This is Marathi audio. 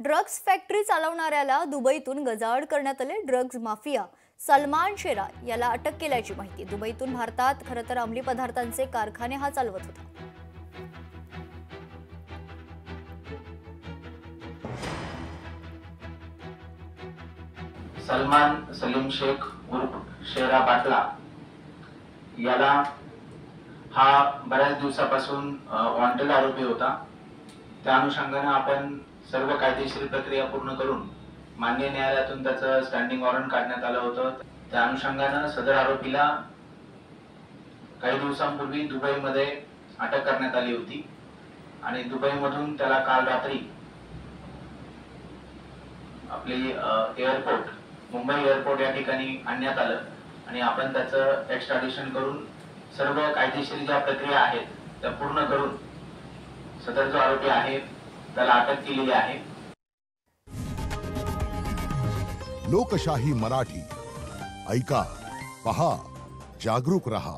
ड्रग्ज फॅक्टरी चालवणाऱ्याला दुबईतून गजाआड करण्यात आले। ड्रग्ज माफिया सलमान शेरा याला अटक केल्याची माहिती। दुबईतून भारतात खरं तर अंमली पदार्थांचे कारखाने हा चालवत होता। सलमान सलीम शेख उर्फ शेरा बाटला याला हा बऱ्याच दिवसापासून वॉन्टेड आरोपी होता। त्या अनुषंगाने आपण सर्व कायदेशीर प्रक्रिया पूर्ण करून मान्य न्यायालयातून त्याचं स्टँडिंग वॉरंट काढण्यात आलं होतं। त्या अनुषंगाने सदर आरोपीला काही दिवसांपूर्वी दुबईमध्ये अटक करण्यात आली होती आणि दुबईमधून त्याला काल रात्री आपली एअरपोर्ट मुंबई एअरपोर्ट या ठिकाणी आणण्यात आलं आणि आपण त्याचं एक्स्ट्राडिशन करून सर्व कायदेशीर ज्या प्रक्रिया आहेत त्या पूर्ण करून सदर जो आरोपी आहे त्याला अटक केलेली आहे। लोकशाही मराठी ऐका, पहा, जागरूक रहा।